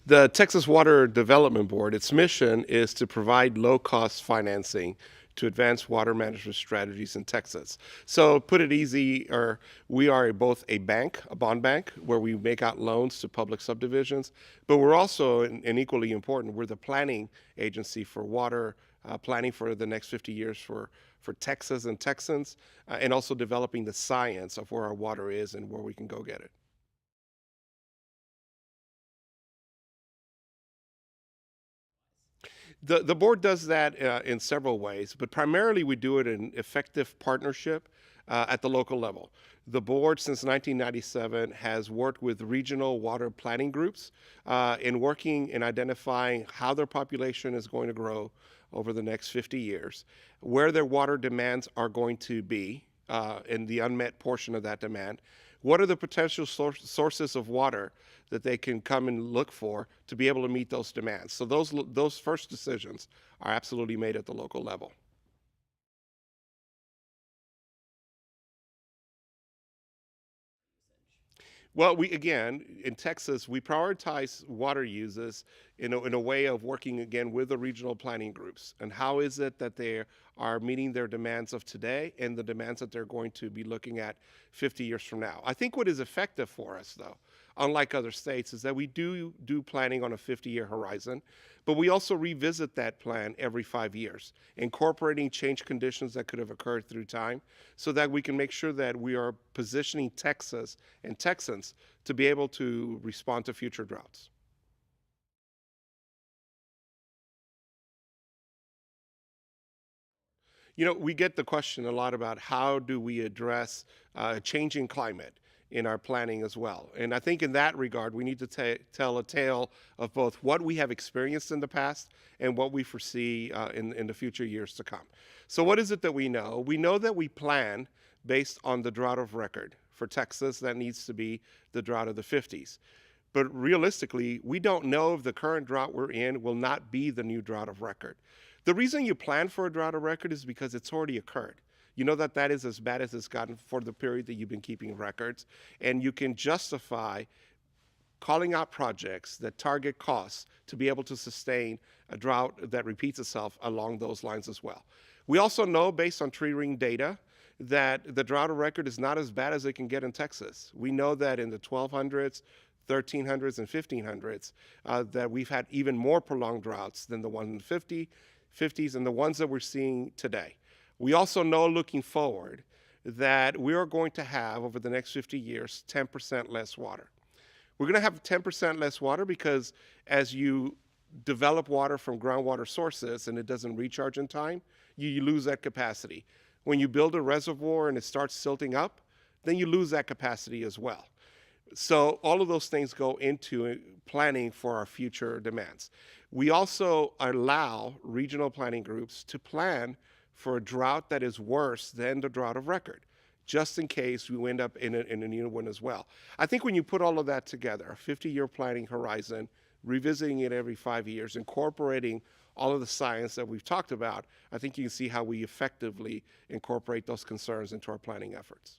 The Texas Water Development Board, its mission is to provide low-cost financing to advance water management strategies in Texas. So put it easy, or we are both a bank, a bond bank, where we make out loans to public subdivisions, but we're also, and equally important, we're the planning agency for water planning for the next 50 years for Texas and Texans, and also developing the science of where our water is and where we can go get it. The board does that in several ways, but primarily we do it in effective partnership at the local level. The board, since 1997, has worked with regional water planning groups in working and identifying how their population is going to grow over the next 50 years, where their water demands are going to be, and the unmet portion of that demand. What are the potential sources of water that they can come and look for to be able to meet those demands? So those first decisions are absolutely made at the local level. Well, we again in Texas we prioritize water uses in a way of working again with the regional planning groups. And how is it that they are meeting their demands of today and the demands that they're going to be looking at 50 years from now? I think what is effective for us, though, unlike other states, is that we do planning on a 50-year horizon, but we also revisit that plan every 5 years, incorporating change conditions that could have occurred through time, so that we can make sure that we are positioning Texas and Texans to be able to respond to future droughts. You know, we get the question a lot about how do we address changing climate in our planning as well. And I think in that regard, we need to tell a tale of both what we have experienced in the past and what we foresee in the future years to come. So what is it that we know? We know that we plan based on the drought of record. For Texas, that needs to be the drought of the 50s. But realistically, we don't know if the current drought we're in will not be the new drought of record. The reason you plan for a drought of record is because it's already occurred. You know that that is as bad as it's gotten for the period that you've been keeping records, and you can justify calling out projects that target costs to be able to sustain a drought that repeats itself along those lines as well. We also know, based on tree ring data, that the drought of record is not as bad as it can get in Texas. We know that in the 1200s, 1300s, and 1500s, that we've had even more prolonged droughts than the ones in the 50s and the ones that we're seeing today. We also know, looking forward, that we are going to have, over the next 50 years, 10% less water. We're going to have 10% less water because as you develop water from groundwater sources and it doesn't recharge in time, you lose that capacity. When you build a reservoir and it starts silting up, then you lose that capacity as well. So all of those things go into planning for our future demands. We also allow regional planning groups to plan for a drought that is worse than the drought of record, just in case we end up in a new one as well. I think when you put all of that together, a 50-year planning horizon, revisiting it every 5 years, incorporating all of the science that we've talked about, I think you can see how we effectively incorporate those concerns into our planning efforts.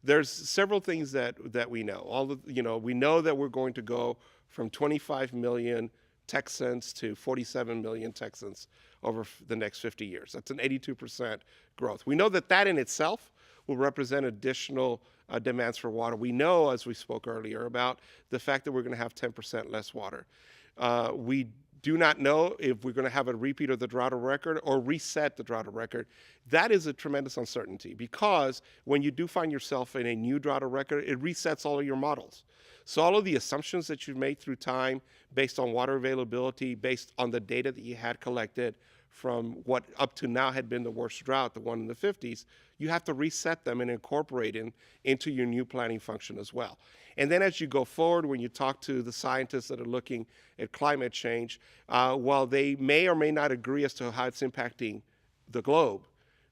There's several things that we know. We know that we're going to go from 25 million Texans to 47 million Texans over the next 50 years. That's an 82% growth. We know that in itself will represent additional demands for water. We know, as we spoke earlier, about the fact that we're going to have 10% less water. We do not know if we're going to have a repeat of the drought of record or reset the drought of record. That is a tremendous uncertainty, because when you do find yourself in a new drought of record, it resets all of your models. So all of the assumptions that you've made through time, based on water availability, based on the data that you had collected from what up to now had been the worst drought, the one in the 50s, you have to reset them and incorporate into your new planning function as well. And then as you go forward, when you talk to the scientists that are looking at climate change, while they may or may not agree as to how it's impacting the globe,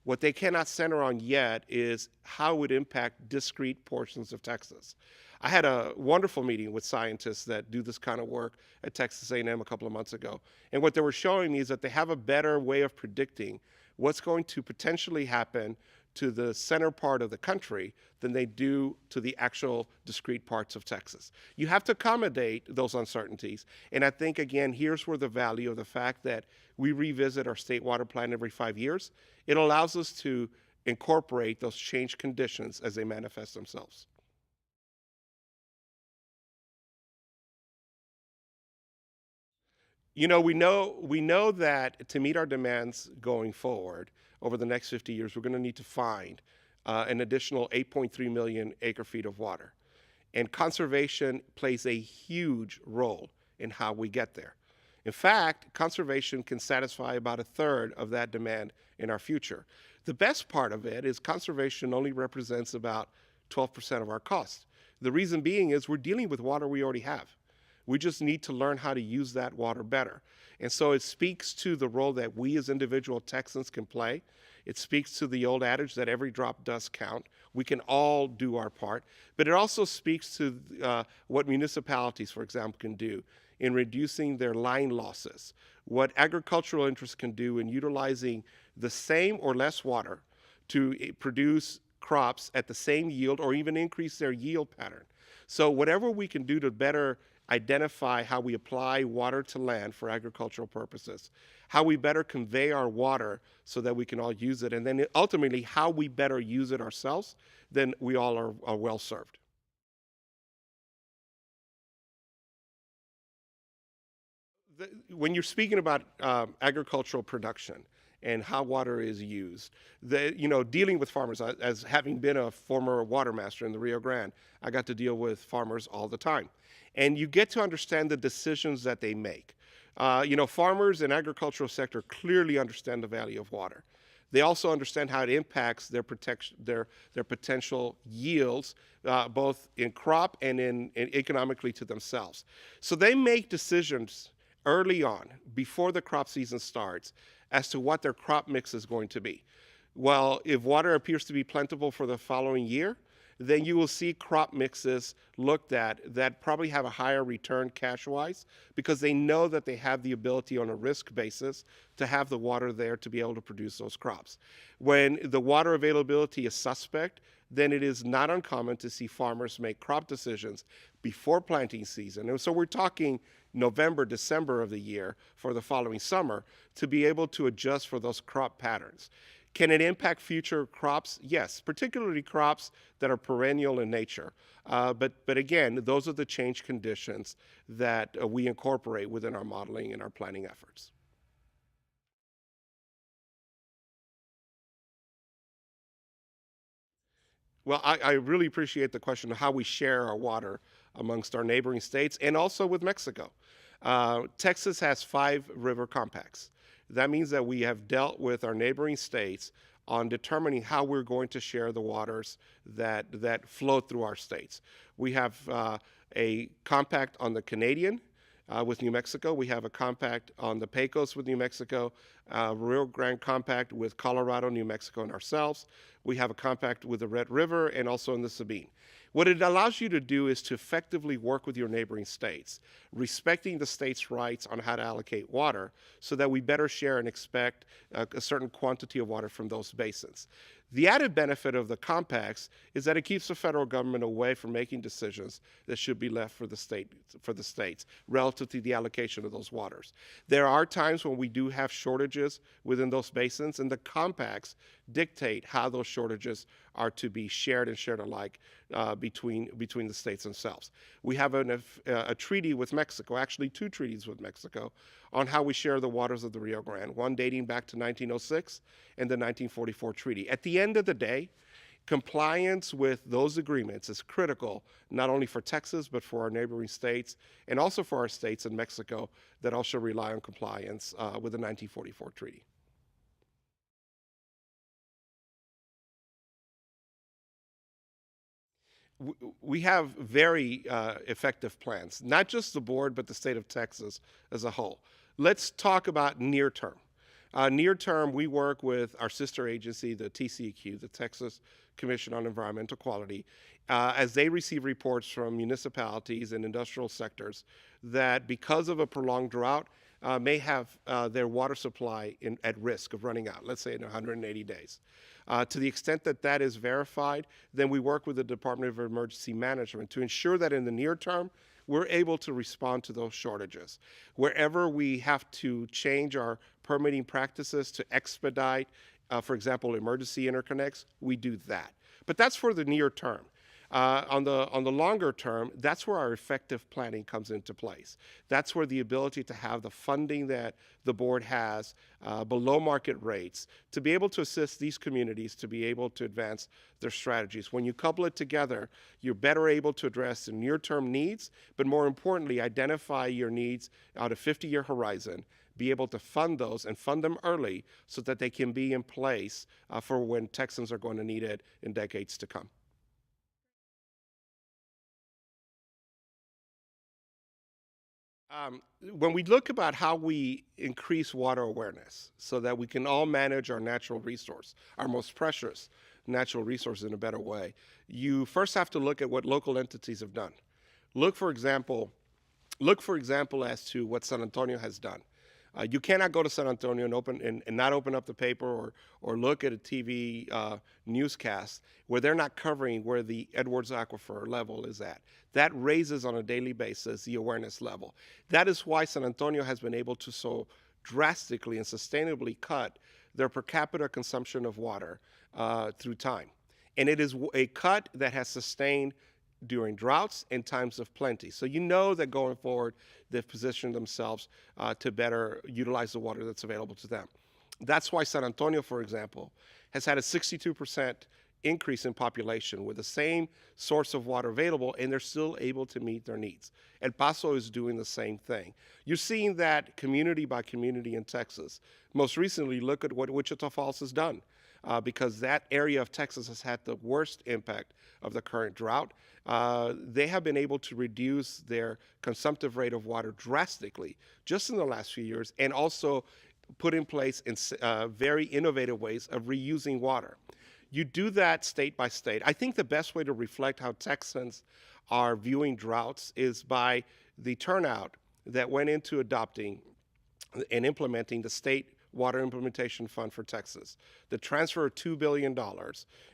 what they cannot center on yet is how it would impact discrete portions of Texas. I had a wonderful meeting with scientists that do this kind of work at Texas A&M a couple of months ago. And what they were showing me is that they have a better way of predicting what's going to potentially happen to the center part of the country than they do to the actual discrete parts of Texas. You have to accommodate those uncertainties. And I think, again, here's where the value of the fact that we revisit our state water plan every 5 years, it allows us to incorporate those changed conditions as they manifest themselves. We know that to meet our demands going forward over the next 50 years, we're going to need to find an additional 8.3 million acre feet of water. And conservation plays a huge role in how we get there. In fact, conservation can satisfy about a third of that demand in our future. The best part of it is conservation only represents about 12% of our costs. The reason being is we're dealing with water we already have. We just need to learn how to use that water better. And so it speaks to the role that we as individual Texans can play. It speaks to the old adage that every drop does count. We can all do our part. But it also speaks to what municipalities, for example, can do in reducing their line losses, what agricultural interests can do in utilizing the same or less water to produce crops at the same yield or even increase their yield pattern. So whatever we can do to better identify how we apply water to land for agricultural purposes, how we better convey our water so that we can all use it, and then ultimately how we better use it ourselves, then we all are well served. When you're speaking about agricultural production and how water is used, dealing with farmers, as having been a former water master in the Rio Grande, I got to deal with farmers all the time. And you get to understand the decisions that they make. Farmers in agricultural sector clearly understand the value of water. They also understand how it impacts their potential yields, both in crop and in economically to themselves. So they make decisions early on, before the crop season starts, as to what their crop mix is going to be. Well, if water appears to be plentiful for the following year, then you will see crop mixes looked at that probably have a higher return cash-wise because they know that they have the ability on a risk basis to have the water there to be able to produce those crops. When the water availability is suspect, then it is not uncommon to see farmers make crop decisions before planting season. And so we're talking November, December of the year for the following summer to be able to adjust for those crop patterns. Can it impact future crops? Yes, particularly crops that are perennial in nature. But again, those are the change conditions that we incorporate within our modeling and our planning efforts. Well, I really appreciate the question of how we share our water amongst our neighboring states and also with Mexico. Texas has 5 river compacts. That means that we have dealt with our neighboring states on determining how we're going to share the waters that flow through our states. We have a compact on the Canadian with New Mexico. We have a compact on the Pecos with New Mexico, Rio Grande compact with Colorado, New Mexico, and ourselves. We have a compact with the Red River and also in the Sabine. What it allows you to do is to effectively work with your neighboring states, respecting the state's rights on how to allocate water so that we better share and expect a certain quantity of water from those basins. The added benefit of the compacts is that it keeps the federal government away from making decisions that should be left for the states relative to the allocation of those waters. There are times when we do have shortages within those basins, and the compacts dictate how those shortages are to be shared and shared alike between the states themselves. We have a treaty with Mexico, actually 2 treaties with Mexico, on how we share the waters of the Rio Grande, one dating back to 1906 and the 1944 treaty. At the end of the day, compliance with those agreements is critical, not only for Texas, but for our neighboring states, and also for our states in Mexico that also rely on compliance with the 1944 treaty. We have very effective plans, not just the board, but the state of Texas as a whole. Let's talk about near term. Near term, we work with our sister agency, the TCEQ, the Texas Commission on Environmental Quality, as they receive reports from municipalities and industrial sectors that because of a prolonged drought, may have their water supply at risk of running out, let's say in 180 days. To the extent that that is verified, then we work with the Department of Emergency Management to ensure that in the near term, we're able to respond to those shortages. Wherever we have to change our permitting practices to expedite, for example, emergency interconnects, we do that. But that's for the near term. On the longer term, that's where our effective planning comes into place. That's where the ability to have the funding that the board has below market rates to be able to assist these communities to be able to advance their strategies. When you couple it together, you're better able to address the near-term needs, but more importantly, identify your needs out a 50-year horizon, be able to fund those and fund them early so that they can be in place for when Texans are going to need it in decades to come. When we look about how we increase water awareness so that we can all manage our natural resource, our most precious natural resource in a better way, you first have to look at what local entities have done. Look, for example, as to what San Antonio has done. You cannot go to San Antonio and not open up the paper or look at a TV newscast where they're not covering where the Edwards Aquifer level is at. That raises on a daily basis the awareness level. That is why San Antonio has been able to so drastically and sustainably cut their per capita consumption of water through time. And it is a cut that has sustained during droughts and times of plenty. So you know that going forward, they've positioned themselves to better utilize the water that's available to them. That's why San Antonio, for example, has had a 62% increase in population with the same source of water available, and they're still able to meet their needs. El Paso is doing the same thing. You're seeing that community by community in Texas. Most recently, look at what Wichita Falls has done. Because that area of Texas has had the worst impact of the current drought. They have been able to reduce their consumptive rate of water drastically just in the last few years, and also put in place very innovative ways of reusing water. You do that state by state. I think the best way to reflect how Texans are viewing droughts is by the turnout that went into adopting and implementing the state Water Implementation Fund for Texas, the transfer of $2 billion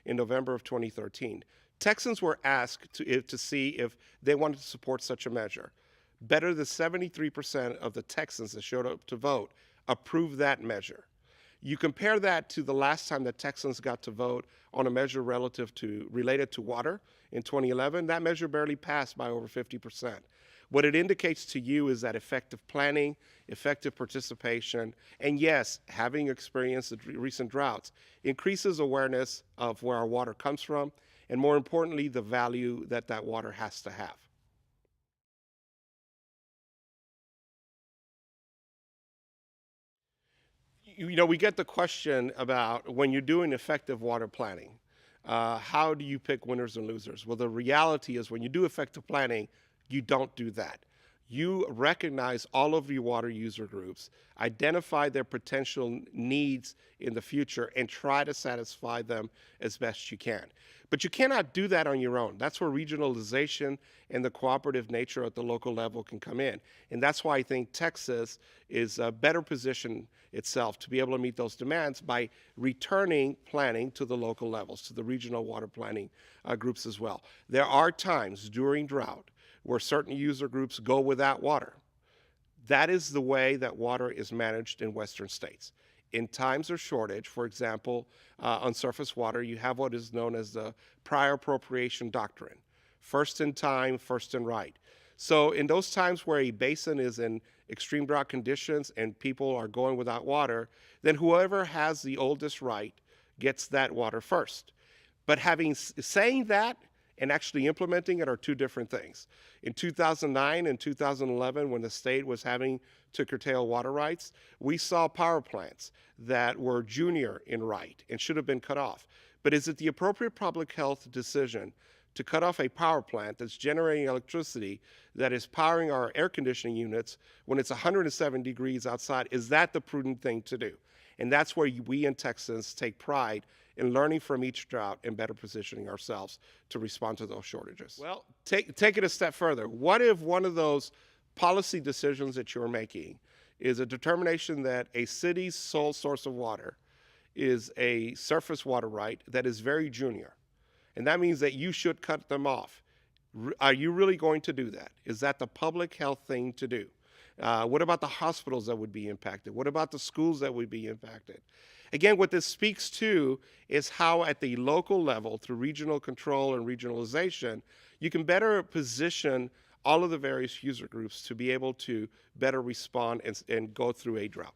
in November of 2013. Texans were asked to see if they wanted to support such a measure. Better than 73% of the Texans that showed up to vote approved that measure. You compare that to the last time that Texans got to vote on a measure related to water in 2011, that measure barely passed by over 50%. What it indicates to you is that effective planning, effective participation, and yes, having experienced the recent droughts increases awareness of where our water comes from, and more importantly, the value that that water has to have. You know, we get the question about when you're doing effective water planning, how do you pick winners and losers? Well, the reality is when you do effective planning, you don't do that. You recognize all of your water user groups, identify their potential needs in the future, and try to satisfy them as best you can. But you cannot do that on your own. That's where regionalization and the cooperative nature at the local level can come in. And that's why I think Texas is better positioned itself to be able to meet those demands by returning planning to the local levels, to the regional water planning groups as well. There are times during drought where certain user groups go without water. That is the way that water is managed in Western states. In times of shortage, for example, on surface water, you have what is known as the prior appropriation doctrine. First in time, first in right. So in those times where a basin is in extreme drought conditions and people are going without water, then whoever has the oldest right gets that water first. But saying that and actually implementing it are two different things. In 2009 and 2011, when the state was having to curtail water rights, we saw power plants that were junior in right and should have been cut off. But is it the appropriate public health decision to cut off a power plant that's generating electricity that is powering our air conditioning units when it's 107 degrees outside? Is that the prudent thing to do? And that's where we in Texas take pride in learning from each drought and better positioning ourselves to respond to those shortages. Well, take it a step further. What if one of those policy decisions that you're making is a determination that a city's sole source of water is a surface water right that is very junior. And that means that you should cut them off. Are you really going to do that? Is that the public health thing to do? What about the hospitals that would be impacted? What about the schools that would be impacted? Again, what this speaks to is how at the local level, through regional control and regionalization, you can better position all of the various user groups to be able to better respond and go through a drought.